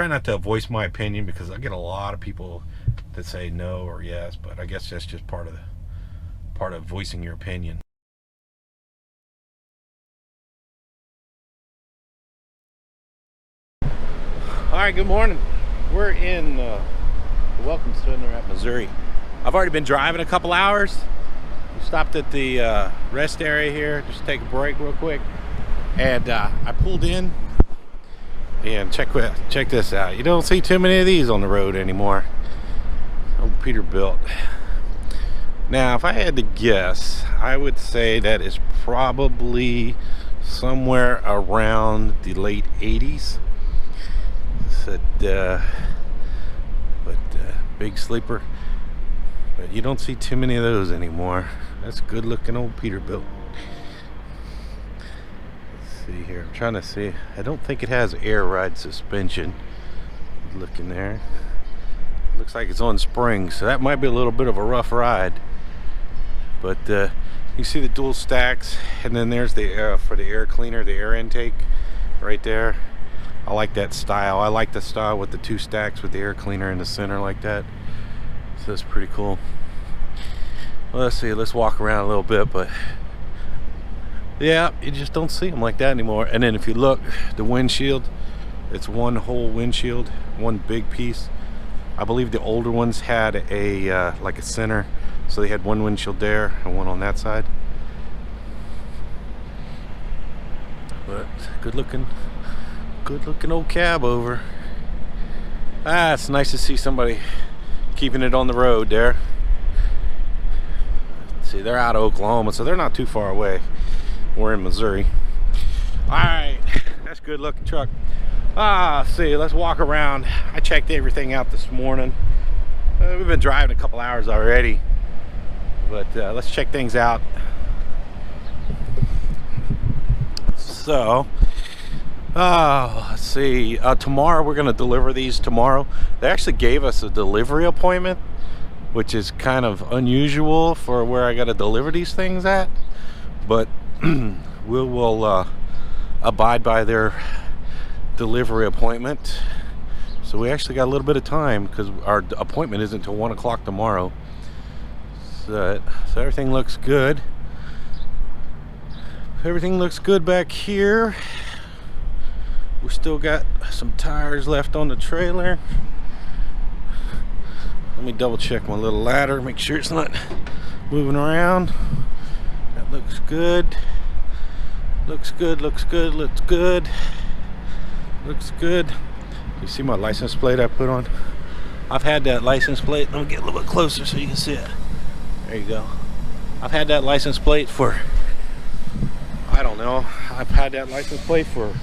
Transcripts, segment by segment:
try not to voice my opinion because I get a lot of people that say no or yes, but I guess that's just part of voicing your opinion. All right, good morning. We're in the Welcome Center at Missouri. I've already been driving a couple hours. We stopped at the rest area here, just take a break real quick. And I pulled in and check this out. You don't see too many of these on the road anymore. Old Peterbilt. Now, if I had to guess, I would say that is probably somewhere around the late 80s. But big sleeper. But you don't see too many of those anymore. That's good looking old Peterbilt. Let's see here. I'm trying to see. I don't think it has air ride suspension. Look in there. Looks like it's on springs, so that might be a little bit of a rough ride. But you see the dual stacks, and then there's the for the air cleaner, the air intake right there. I like that style. I like the style with the two stacks with the air cleaner in the center like that. So that's pretty cool. Well, let's see. Let's walk around a little bit, but yeah, you just don't see them like that anymore. And then if you look, the windshield, it's one whole windshield, one big piece. I believe the older ones had a like a center, so they had one windshield there and one on that side. But good looking old Cabover. It's nice to see somebody keeping it on the road there. Let's see, they're out of Oklahoma, so they're not too far away. We're in Missouri. All right, that's a good looking truck. See, let's walk around. I checked everything out this morning. We've been driving a couple hours already, but let's check things out. So let's see, tomorrow we're going to deliver these tomorrow. They actually gave us a delivery appointment, which is kind of unusual for where I got to deliver these things at, but we will abide by their delivery appointment. So we actually got a little bit of time because our appointment isn't until 1 o'clock tomorrow. So everything looks good. Everything looks good back here. We still got some tires left on the trailer. Let me double check my little ladder, make sure it's not moving around. That looks good. Looks good, looks good, looks good. Looks good. You see my license plate I put on? I've had that license plate. Let me get a little bit closer so you can see it. There you go. I've had that license plate for, I don't know. I've had that license plate for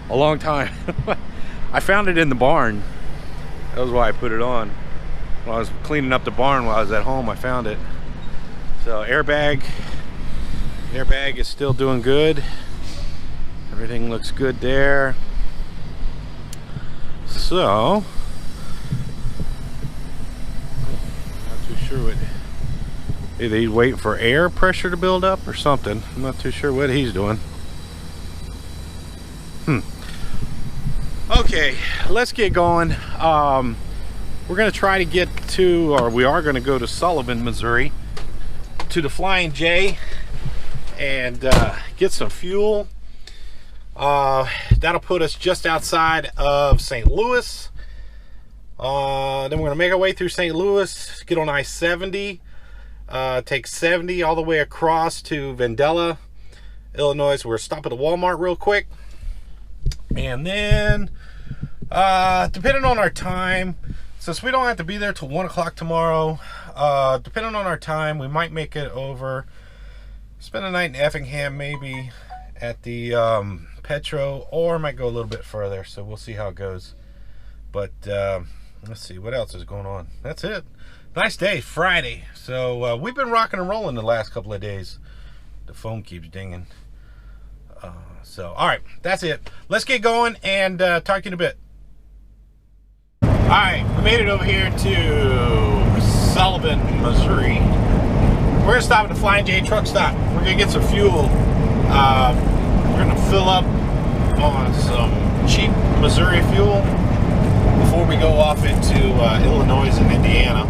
a long time. I found it in the barn. That was why I put it on. When I was cleaning up the barn while I was at home, I found it. So airbag is still doing good. Everything looks good there. So not too sure what, either he's waiting for air pressure to build up or something. I'm not too sure what he's doing. Okay, let's get going. We're gonna try to get to, or we are gonna go to Sullivan, Missouri, to the Flying J and get some fuel. That'll put us just outside of St. Louis. Then we're gonna make our way through St. Louis, get on I-70, take 70 all the way across to Vandalia, Illinois. So we're stopping at the Walmart real quick. And then, depending on our time, since we don't have to be there till 1 o'clock tomorrow, depending on our time, we might make it over, spend a night in Effingham, maybe at the Petro, or might go a little bit further. So we'll see how it goes. But let's see what else is going on. That's it. Nice day, Friday. So we've been rocking and rolling the last couple of days. The phone keeps dinging. So all right, that's it. Let's get going and talk to you in a bit. All right, we made it over here to Sullivan, Missouri. We're gonna stop at the Flying J truck stop. We're gonna get some fuel. We're gonna fill up on some cheap Missouri fuel. off into Illinois and Indiana.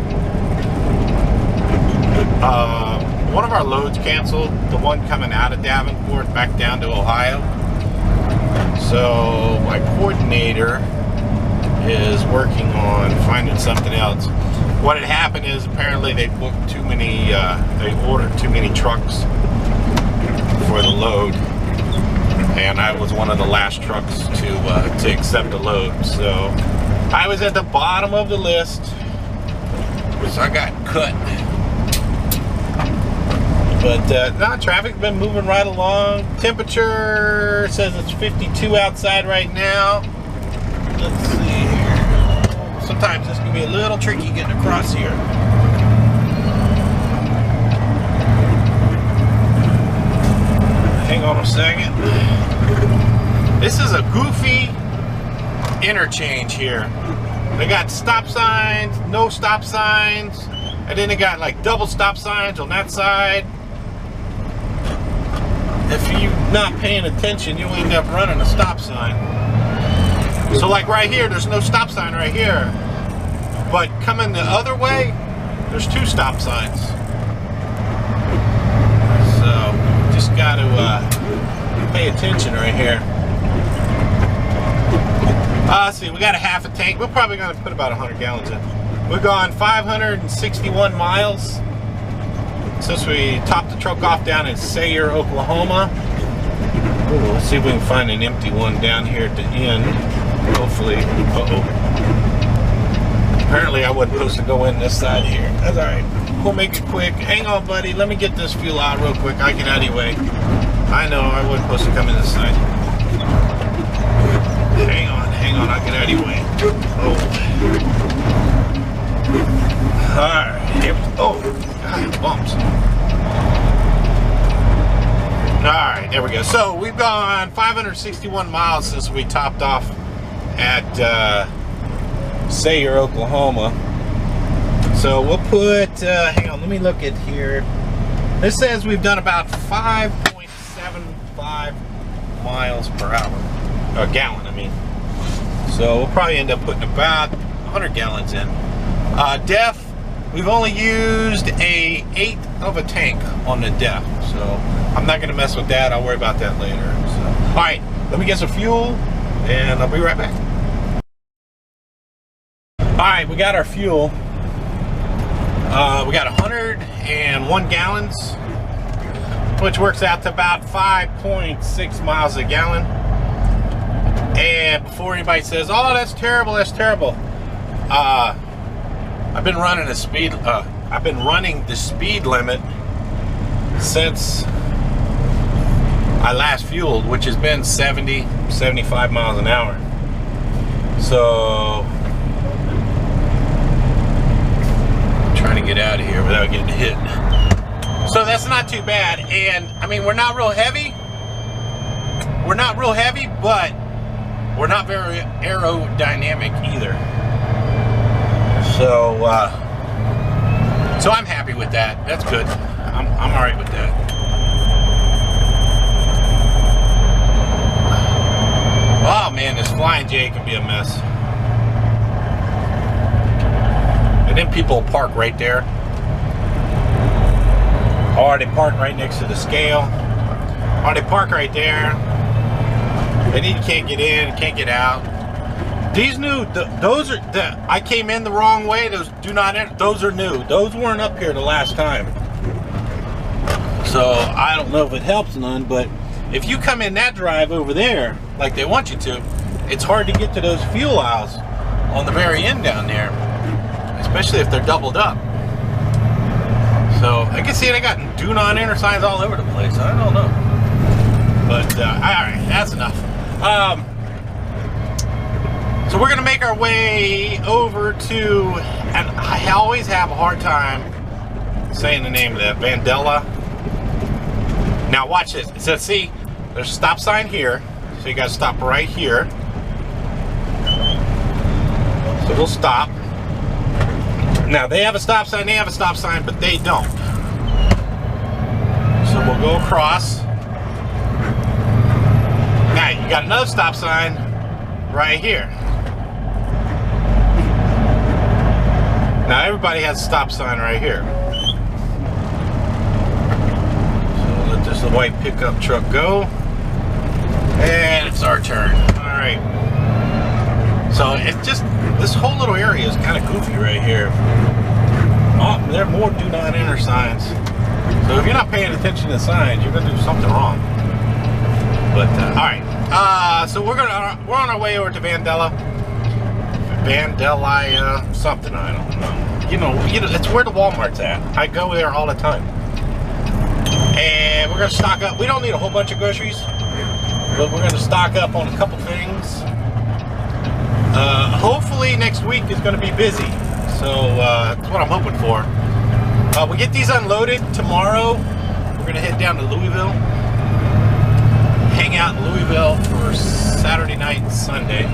One of our loads canceled, the one coming out of Davenport back down to Ohio. So my coordinator is working on finding something else. What had happened is apparently they booked too many, they ordered too many trucks for the load, and I was one of the last trucks to accept the load. So I was at the bottom of the list, so I got cut. But no, traffic's been moving right along. Temperature says it's 52 outside right now. Let's see here. Sometimes this can be a little tricky getting across here. Hang on a second. This is a goofy interchange here. They got stop signs, no stop signs, and then they got like double stop signs on that side. If you're not paying attention, you'll end up running a stop sign. So like right here, there's no stop sign right here. But coming the other way, there's two stop signs. So just got to pay attention right here. Let's see, we got a half a tank. We're probably going to put about 100 gallons in. We've gone 561 miles since we topped the truck off down in Sayre, Oklahoma. Ooh, let's see if we can find an empty one down here at the end. Hopefully. Uh-oh. Apparently I wasn't supposed to go in this side here. That's alright. We'll make it quick. Hang on, buddy. Let me get this fuel out real quick. I'll get out of your way. I know I wasn't supposed to come in this side. Hang on. I'll get out of your way. Oh. Alright. Here we go. Oh. God, bumps. Alright, there we go. So we've gone 561 miles since we topped off at Sayre, Oklahoma. So we'll put, hang on, let me look at here. This says we've done about 5.75 miles per hour. A gallon, I mean. So we'll probably end up putting about 100 gallons in. DEF. We've only used a 1/8 of a tank on the DEF, so I'm not going to mess with that. I'll worry about that later. So, all right, let me get some fuel, and I'll be right back. All right, we got our fuel. We got 101 gallons, which works out to about 5.6 miles a gallon. And before anybody says, "Oh, that's terrible," that's terrible. I've been running the speed limit since I last fueled, which has been 70, 75 miles an hour. So I'm trying to get out of here without getting hit. So that's not too bad. And I mean, we're not real heavy. But we're not very aerodynamic either. So I'm happy with that. That's good. I'm all right with that. Oh man, this Flying J can be a mess. And then people park right there. Or they park right next to the scale. Or they park right there. And you can't get in, can't get out. These new, those are, I came in the wrong way. Those do not enter, those are new. Those weren't up here the last time. So I don't know if it helps none, but if you come in that drive over there, like they want you to, it's hard to get to those fuel aisles on the very end down there, especially if they're doubled up. So I can see they got do not enter signs all over the place. I don't know. But all right, that's enough. So we're gonna make our way over to, and I always have a hard time saying the name of that, Vandella. Now watch this. It says, see, there's a stop sign here, so you gotta stop right here. So we'll stop. Now they have a stop sign, but they don't. So we'll go across. Now you got another stop sign right here. everybody has a stop sign right here. So let this white pickup truck go. And it's our turn. Alright. So it's just, this whole little area is kind of goofy right here. Oh, there are more do not enter signs. So if you're not paying attention to the signs, you're going to do something wrong. But, alright. So we're on our way over to Vandalia, something, I don't know. You know, it's where the Walmart's at. I go there all the time. And we're going to stock up. We don't need a whole bunch of groceries, but we're going to stock up on a couple things. Hopefully next week is going to be busy. So that's what I'm hoping for. We get these unloaded tomorrow. We're going to head down to Louisville. Hang out in Louisville for Saturday night and Sunday.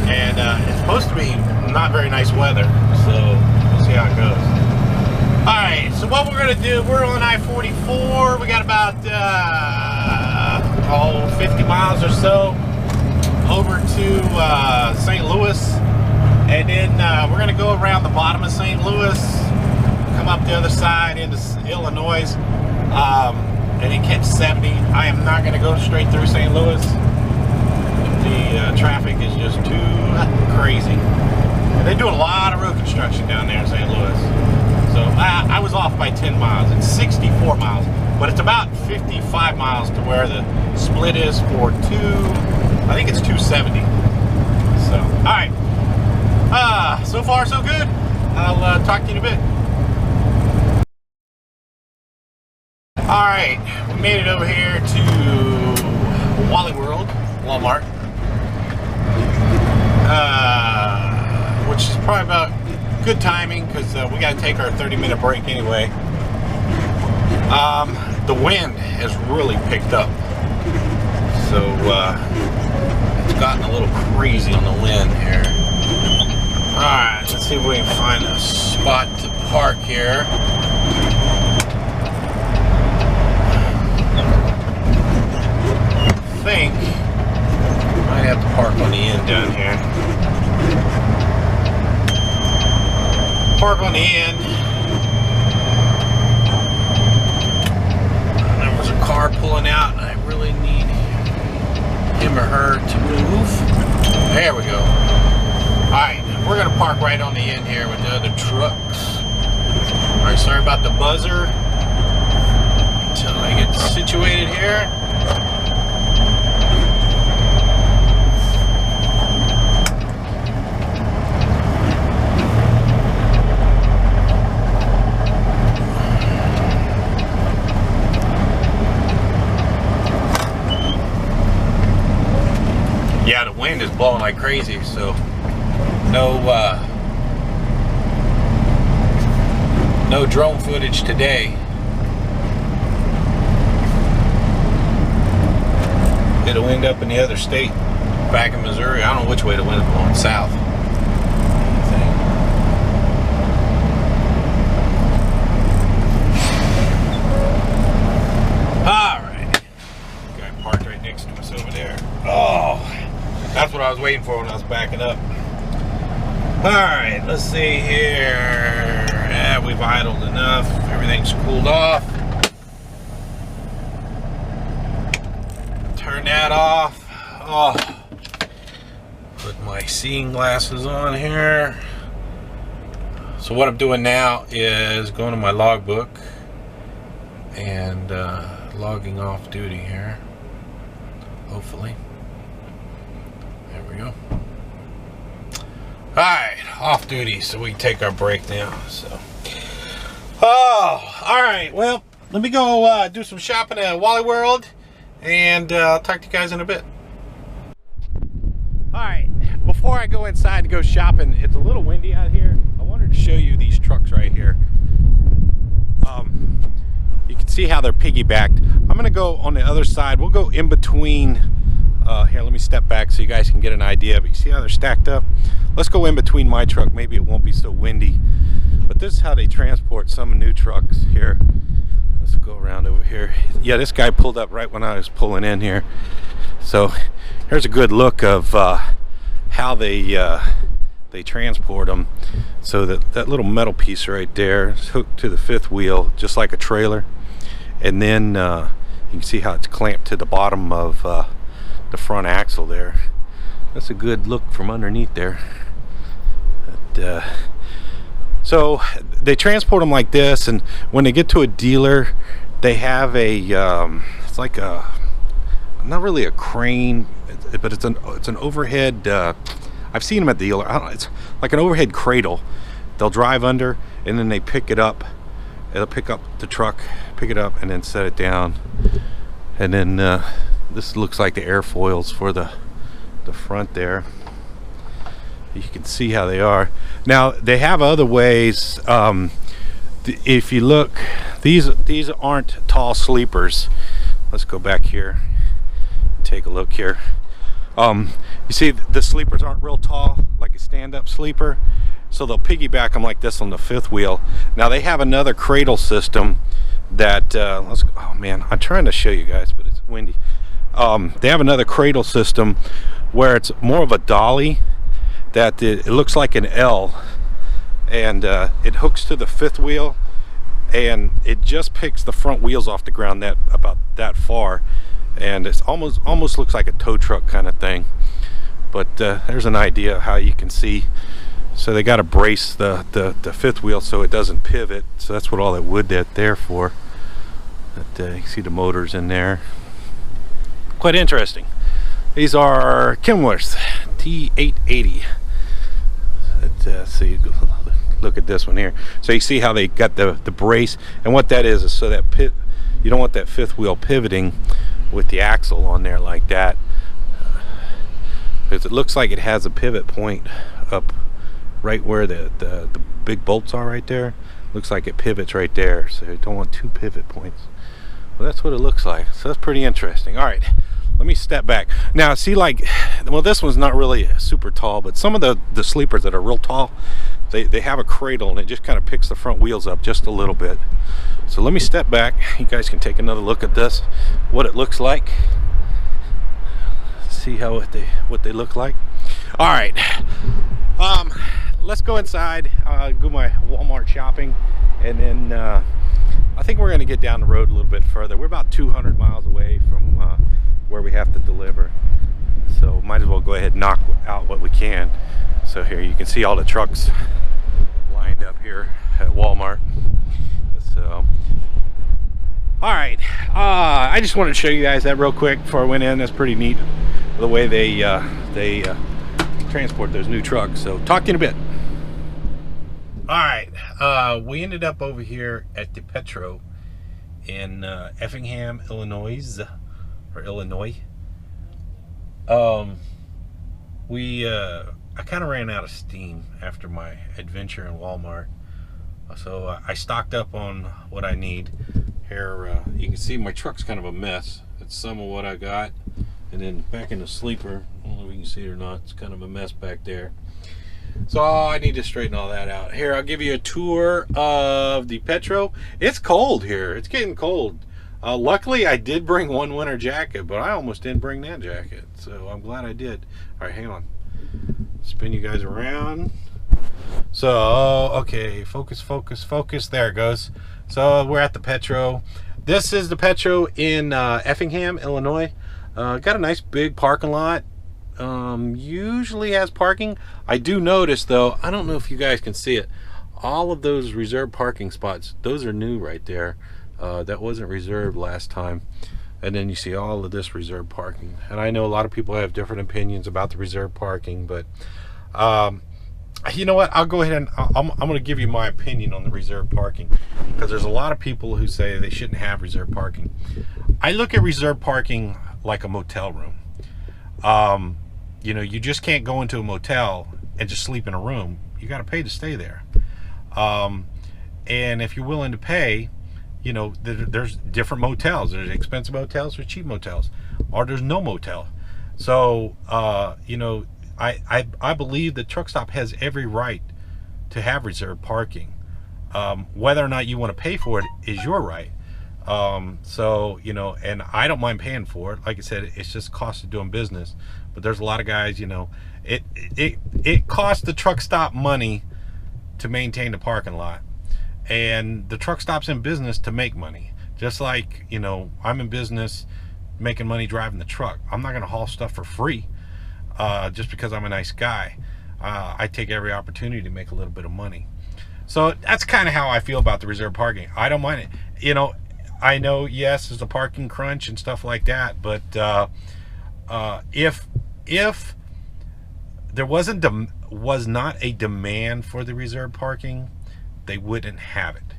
And it's supposed to be not very nice weather, so we'll see how it goes. Alright, so what we're going to do, we're on I-44. We got about 50 miles or so over to St. Louis. And then we're going to go around the bottom of St. Louis, come up the other side into Illinois, and then catch 70. I am not going to go straight through St. Louis. The traffic is just too crazy. And they're doing a lot of road construction down there in St. Louis. So I was off by 10 miles. It's 64 miles, but it's about 55 miles to where the split is for I think it's 270. So, all right. So far so good. I'll talk to you in a bit. Alright, we made it over here to Wally World, Walmart. Which is probably about good timing because we got to take our 30-minute break anyway. The wind has really picked up. So it's gotten a little crazy on the wind here. Alright, let's see if we can find a spot to park here. I think might have to park on the end down here. Park on the end. There was a car pulling out and I really need him or her to move. There we go. Alright. We're going to park right on the end here with the other trucks. Alright, sorry about the buzzer. Until I get situated here. Yeah, the wind is blowing like crazy, so no drone footage today. Bit of wind up in the other state, back in Missouri. I don't know which way the wind is blowing, south. Alright. Guy parked right next to us over there. Oh, that's what I was waiting for when I was backing up. Alright, let's see here. Yeah, we've idled enough. Everything's cooled off. Turn that off. Oh, put my seeing glasses on here. So what I'm doing now is going to my logbook and logging off duty here. Hopefully. There we go. Alright, off duty, so we can take our break now. So, alright, well, let me go do some shopping at Wally World, and I'll talk to you guys in a bit. Alright, before I go inside to go shopping, it's a little windy out here. I wanted to show you these trucks right here. You can see how they're piggybacked. I'm going to go on the other side. We'll go in between. Here, let me step back so you guys can get an idea. But you see how they're stacked up? Let's go in between my truck. Maybe it won't be so windy. But this is how they transport some new trucks here. Let's go around over here. Yeah, this guy pulled up right when I was pulling in here. So here's a good look of how they they transport them so that that little metal piece right there is hooked to the fifth wheel just like a trailer, and then you can see how it's clamped to the bottom of the front axle there. That's a good look from underneath there. But, so they transport them like this, and when they get to a dealer, they have a it's like a, not really a crane, but it's an overhead. I've seen them at the dealer. I don't know, it's like an overhead cradle. They'll drive under, and then they pick it up. It'll pick up the truck, pick it up, and then set it down. And then this looks like the airfoils for the front there. You can see how they are. Now they have other ways. If you look, these aren't tall sleepers. Let's go back here. Take a look here. You see the sleepers aren't real tall like a stand-up sleeper, so they'll piggyback them like this on the fifth wheel. Now they have another cradle system that oh man, I'm trying to show you guys, but it's windy. They have another cradle system where it's more of a dolly, that it looks like an L, and it hooks to the fifth wheel, and it just picks the front wheels off the ground about that far, and it's almost looks like a tow truck kind of thing. But there's an idea of how you can see. So they got to brace the fifth wheel so it doesn't pivot. So that's what all that wood there for. But, you can see the motors in there. Quite interesting. These are Kenworth T880. So you look at this one here. So you see how they got the brace, and what that is so that you don't want that fifth wheel pivoting with the axle on there like that, because it looks like it has a pivot point up right where the big bolts are right there. Looks like it pivots right there, so you don't want two pivot points. Well, that's what it looks like. So that's pretty interesting. All right, let me step back now. See, like, well, this one's not really super tall, but some of the sleepers that are real tall, they have a cradle, and it just kind of picks the front wheels up just a little bit. So let me step back. You guys can take another look at this, what it looks like. See how what they look like. All right, let's go inside, go my Walmart shopping, and then I think we're going to get down the road a little bit further. We're about 200 miles away from where we have to deliver, so might as well go ahead and knock out what we can. So here you can see all the trucks lined up here at Walmart. So all right, I just wanted to show you guys that real quick before I went in. That's pretty neat, the way they transport those new trucks. So talk to you in a bit. All right, we ended up over here at the Petro in Effingham, Illinois, or Illinois. I kind of ran out of steam after my adventure in Walmart, so I stocked up on what I need. Here you can see my truck's kind of a mess. It's some of what I got, and then back in the sleeper, I don't know if you can see it or not, it's kind of a mess back there. So I need to straighten all that out. Here, I'll give you a tour of the Petro. It's cold here. It's getting cold. Luckily, I did bring one winter jacket, but I almost didn't bring that jacket, so I'm glad I did. All right, hang on. Spin you guys around. So, okay, focus. There it goes. So we're at the Petro. This is the Petro in Effingham, Illinois. Got a nice big parking lot. Usually has parking. I do notice, though, I don't know if you guys can see it, all of those reserved parking spots, those are new right there. That wasn't reserved last time. And then you see all of this reserved parking. And I know a lot of people have different opinions about the reserved parking, but you know what, I'll go ahead and I'm going to give you my opinion on the reserved parking, because there's a lot of people who say they shouldn't have reserved parking. I look at reserved parking like a motel room. You know, you just can't go into a motel and just sleep in a room. You got to pay to stay there. And if you're willing to pay, you know, there's different motels. There's expensive motels, there's cheap motels, or there's no motel. So you know, I believe the truck stop has every right to have reserved parking. Whether or not you want to pay for it is your right. So, you know, and I don't mind paying for it. Like I said, it's just cost of doing business. But there's a lot of guys, you know, It costs the truck stop money to maintain the parking lot, and the truck stop's in business to make money. Just like, you know, I'm in business making money driving the truck. I'm not going to haul stuff for free just because I'm a nice guy. I take every opportunity to make a little bit of money. So that's kind of how I feel about the reserve parking. I don't mind it. You know, I know, yes, there's a parking crunch and stuff like that, but if there was not a demand for the reserve parking, they wouldn't have it.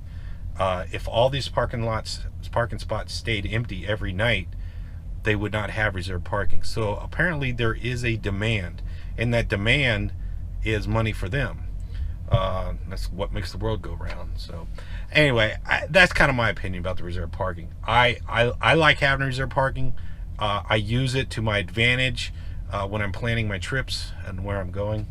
If all these parking spots stayed empty every night, they would not have reserve parking. So apparently there is a demand, and that demand is money for them. That's what makes the world go round. So anyway, that's kind of my opinion about the reserve parking. I like having reserve parking. I use it to my advantage when I'm planning my trips and where I'm going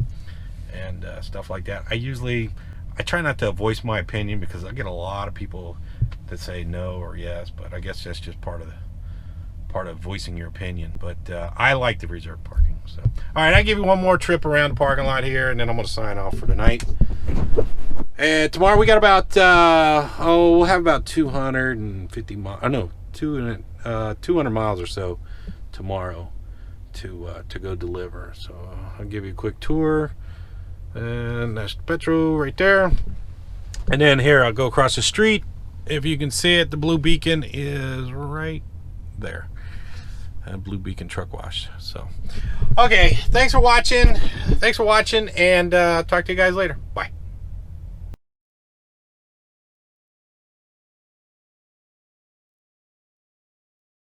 and stuff like that. I try not to voice my opinion because I get a lot of people that say no or yes, but I guess that's just part of voicing your opinion. But I like the reserve parking. So all right, I'll give you one more trip around the parking lot here, and then I'm going to sign off for tonight. And tomorrow we got about we'll have about 250 miles. Oh no, 200 miles or so tomorrow to go deliver. So I'll give you a quick tour. And that's Petro right there. And then here, I'll go across the street. If you can see it, the blue beacon is right there. Blue Beacon Truck Wash. So, okay, thanks for watching. And talk to you guys later. Bye.